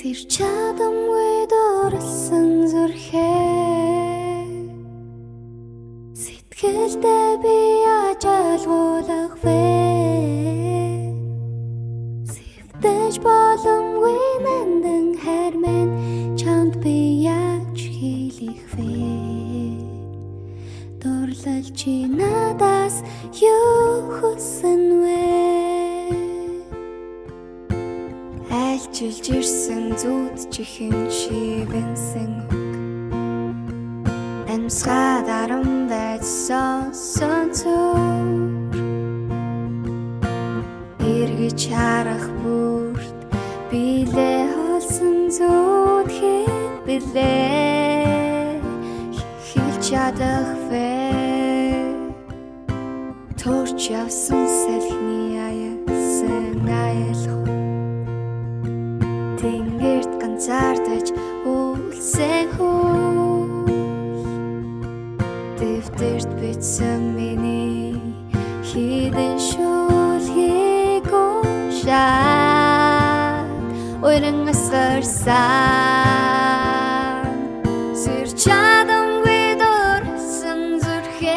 Тэр чадамгүй дурлсан зүрхээ сэтгэлдээ би яаж ойлгуулах вэ? Сэвдэж боломгүй нандин хайр минь чамд би яаж хэлэх вэ? Дурлал чи надаас юу хүсэн вэ? Айлчилж ирсэн зүуд чихэн шивэнсэн үг амьсгаа дарам байж сонсон зүр эргэж харах бүрт билээ холсон зүуд хэд билээ хэлж чадах вэ? Төрч явсан салхины аясан айлх тэнгэрт ганцаардаж үлсэн хөл дэвтэрт бичсэн миний хідэн шүлхийг уншаад уйран асгарсан сэр чадамгүй дурлсан зүрхээ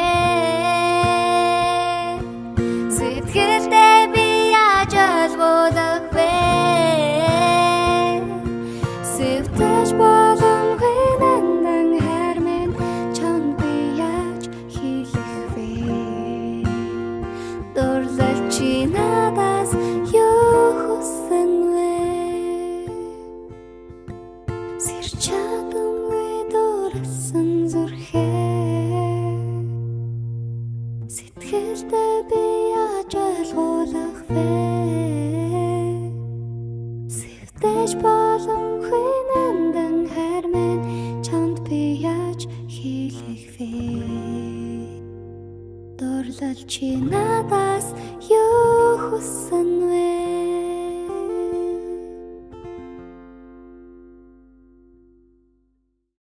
сэтгэлдээ би яаж ойлгуулах вэ? Сэвдэж боломгүй нандин хайр минь чамд би яаж хэлэх вэ? Дурлал чи надаас юу хүсэн вэ? Сэр чадамгүй дурлсан зүрхээ сэтгэлдээ би яаж ойлгуулах вэ? Сэвдэж боломгүй нандин хайр минь чамд би яаж хэлэх вэ? Дурлал чи надаас юу хүсэн вэ?